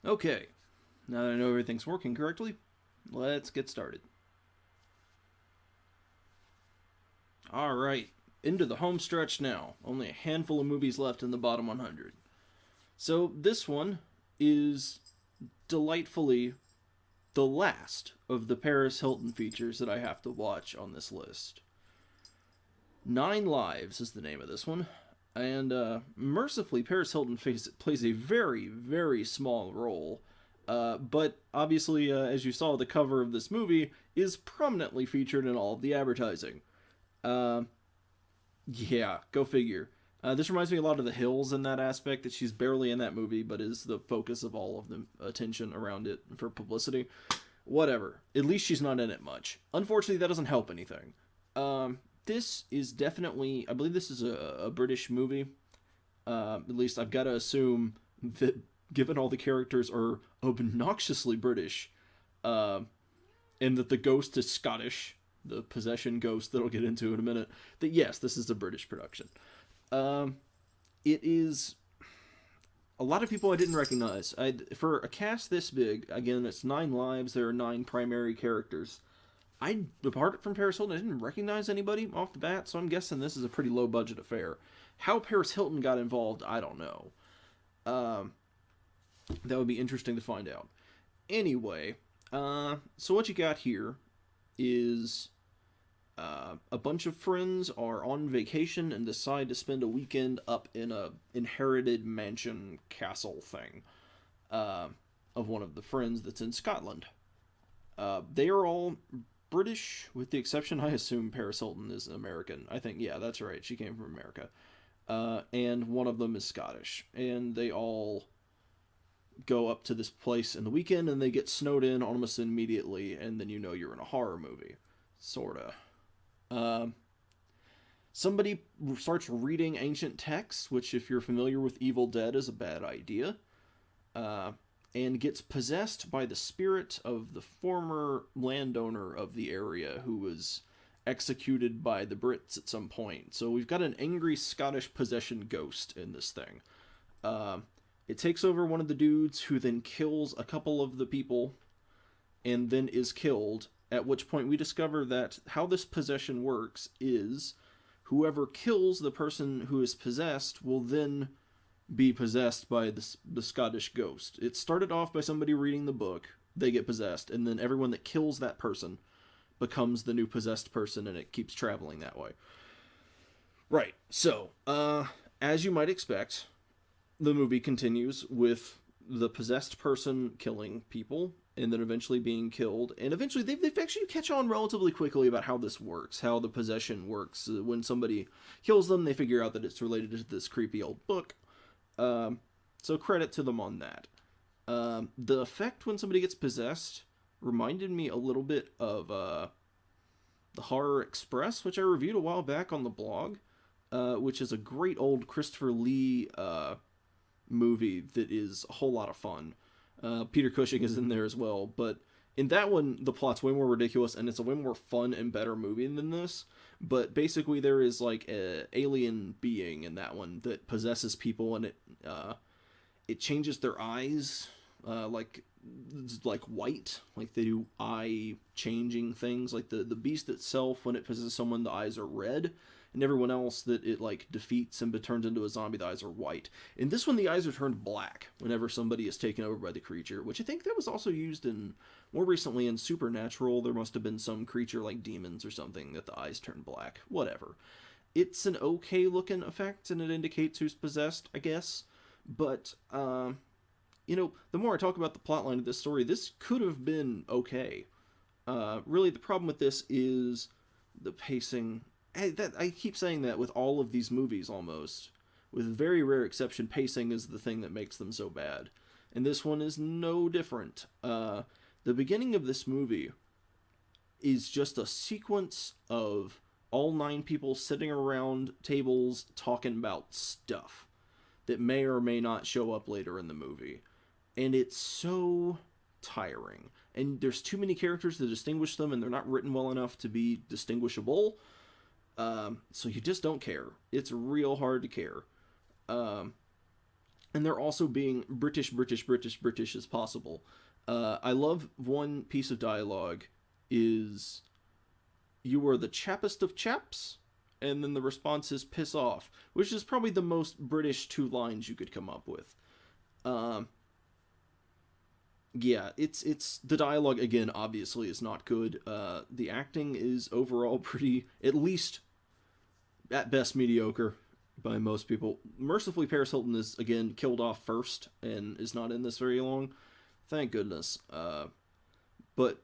Okay, now that I know everything's working correctly, let's get started. Alright, into the home stretch now. Only a handful of movies left in the bottom 100. So this one is delightfully the last of the Paris Hilton features that I have to watch on this list. Nine Lives is the name of this one. And mercifully, Paris Hilton plays a very, very small role. But obviously, as you saw, the cover of this movie is prominently featured in all of the advertising. Uh, yeah, go figure. This reminds me a lot of The Hills in that aspect, that she's barely in that movie, but is the focus of all of the attention around it for publicity. Whatever. At least she's not in it much. Unfortunately, that doesn't help anything. This is definitely, I believe this is a British movie. At least I've got to assume that given all the characters are obnoxiously British, and that the ghost is Scottish, the possession ghost that I'll get into in a minute, that yes, this is a British production. It is a lot of people I didn't recognize. For a cast this big, again, it's 9 lives, there are 9 primary characters. Apart from Paris Hilton, I didn't recognize anybody off the bat, so I'm guessing this is a pretty low budget affair. How Paris Hilton got involved, I don't know. Um, that would be interesting to find out. Anyway, so what you got here is a bunch of friends are on vacation and decide to spend a weekend up in a inherited mansion castle thing uh, of one of the friends that's in Scotland. They are all British, with the exception, I assume Paris Hilton is American. I think, yeah, that's right. She came from America. And one of them is Scottish. And they all go up to this place in the weekend and they get snowed in almost immediately. And then you know you're in a horror movie. Sorta. Um, Somebody starts reading ancient texts, which, if you're familiar with Evil Dead, is a bad idea. Uh, and gets possessed by the spirit of the former landowner of the area who was executed by the Brits at some point. So we've got an angry Scottish possession ghost in this thing. Uh, it takes over one of the dudes, who then kills a couple of the people and then is killed. At which point we discover that how this possession works is whoever kills the person who is possessed will then be possessed by the Scottish ghost. It started off by somebody reading the book, they get possessed, and then everyone that kills that person becomes the new possessed person, and it keeps traveling that way. Right. So, as you might expect, the movie continues with the possessed person killing people and then eventually being killed. And eventually they've actually catch on relatively quickly about how this works, how the possession works. When somebody kills them, they figure out that it's related to this creepy old book. Um, so credit to them on that. The effect when somebody gets possessed reminded me a little bit of the Horror Express, which I reviewed a while back on the blog, which is a great old Christopher Lee movie that is a whole lot of fun. Peter Cushing is in there as well, but in that one, the plot's way more ridiculous, and it's a way more fun and better movie than this. But basically, there is like a alien being in that one that possesses people, and it changes their eyes, like white, like they do eye changing things. Like the beast itself, when it possesses someone, the eyes are red, and everyone else that it like defeats and turns into a zombie, the eyes are white. In this one, the eyes are turned black whenever somebody is taken over by the creature, which I think that was also used in more recently in Supernatural. There must have been some creature like demons or something that the eyes turn black. Whatever. It's an okay looking effect, and it indicates who's possessed, I guess. But the more I talk about the plotline of this story, this could have been okay. Really, the problem with this is the pacing. I keep saying that with all of these movies almost. With very rare exception, pacing is the thing that makes them so bad. And this one is no different. The beginning of this movie is just a sequence of all 9 people sitting around tables talking about stuff that may or may not show up later in the movie. And it's so tiring. And there's too many characters to distinguish them, and they're not written well enough to be distinguishable. So you just don't care. It's real hard to care. Um, and they're also being British as possible. I love one piece of dialogue is, "You are the chappest of chaps," and then the response is "piss off," which is probably the most British 2 lines you could come up with. Yeah, it's the dialogue, again, obviously is not good. The acting is overall pretty, at least at best, mediocre by most people. Mercifully, Paris Hilton is, again, killed off first and is not in this very long. Thank goodness. But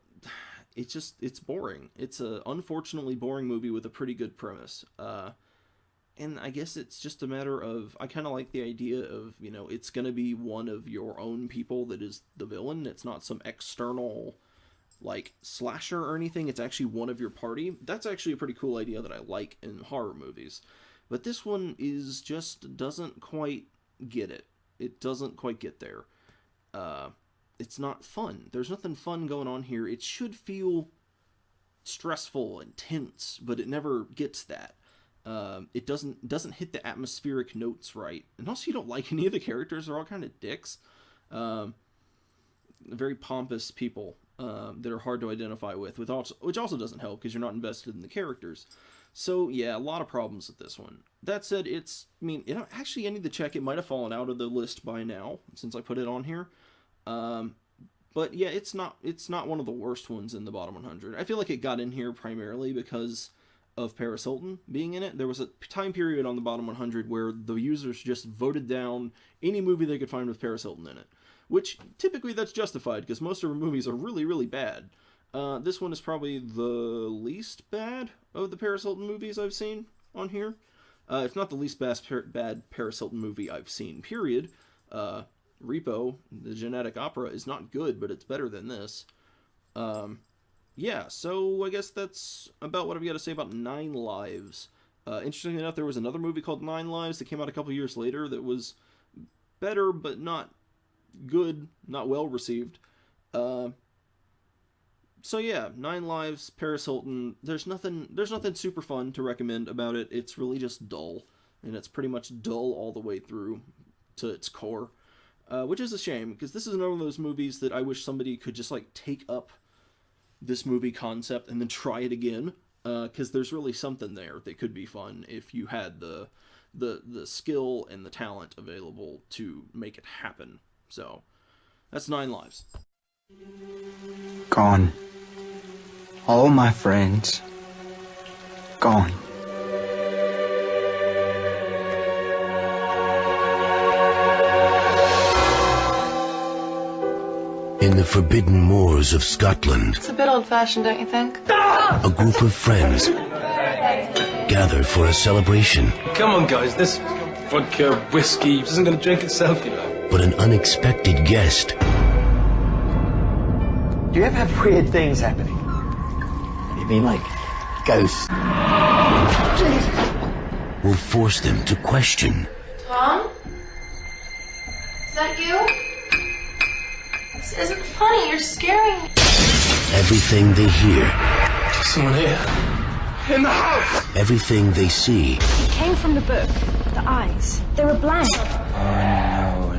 it's boring. It's a unfortunately boring movie with a pretty good premise. And I guess it's just a matter of, I kind of like the idea of, you know, it's going to be one of your own people that is the villain. It's not some external, like, slasher or anything. It's actually one of your party. That's actually a pretty cool idea that I like in horror movies. But this one is just doesn't quite get it. It doesn't quite get there. It's not fun. There's nothing fun going on here. It should feel stressful and tense, but it never gets that. It doesn't hit the atmospheric notes right. And also, you don't like any of the characters. They're all kind of dicks. Very pompous people that are hard to identify with, which also doesn't help because you're not invested in the characters. So, yeah, a lot of problems with this one. That said, actually, I need to check. It might have fallen out of the list by now since I put it on here. But, yeah, it's not one of the worst ones in the bottom 100. I feel like it got in here primarily because of Paris Hilton being in it. There was a time period on the bottom 100 where the users just voted down any movie they could find with Paris Hilton in it, which typically that's justified because most of her movies are really, really bad. This one is probably the least bad of the Paris Hilton movies I've seen on here. If not the least bad Paris Hilton movie I've seen, period. Repo, the Genetic Opera, is not good, but it's better than this. Yeah, so I guess that's about what I've got to say about 9 Lives. Interestingly enough, there was another movie called 9 Lives that came out a couple years later that was better, but not good, not well received. So yeah, 9 Lives, Paris Hilton. There's nothing super fun to recommend about it. It's really just dull, and it's pretty much dull all the way through to its core, which is a shame because this is one of those movies that I wish somebody could just like take up this movie concept and then try it again, because there's really something there that could be fun if you had the skill and the talent available to make it happen. So that's 9 Lives. Gone. All my friends gone. In the forbidden moors of Scotland, it's a bit old-fashioned, don't you think? A group of friends gather for a celebration. Come on, guys, this vodka, whiskey isn't going to drink itself, you know. But an unexpected guest. Do you ever have weird things happening? You mean like ghosts? Will force them to question. Tom? Is that you? This isn't funny, you're scaring me. Everything they hear. There's someone here. In the house! Everything they see. It came from the book. The eyes. They were blank. Oh,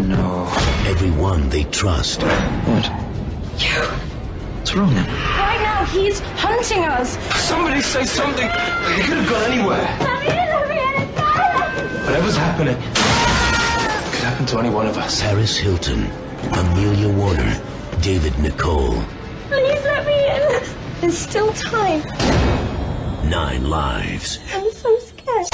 no. Everyone they trust. What? You. What's wrong then? Right now, he's hunting us. Somebody say something! You could have gone anywhere. Whatever's happening could happen to any one of us. Paris Hilton, Amelia Warner, David Nicole. Please let me in. There's still time. 9 Lives. I'm so scared.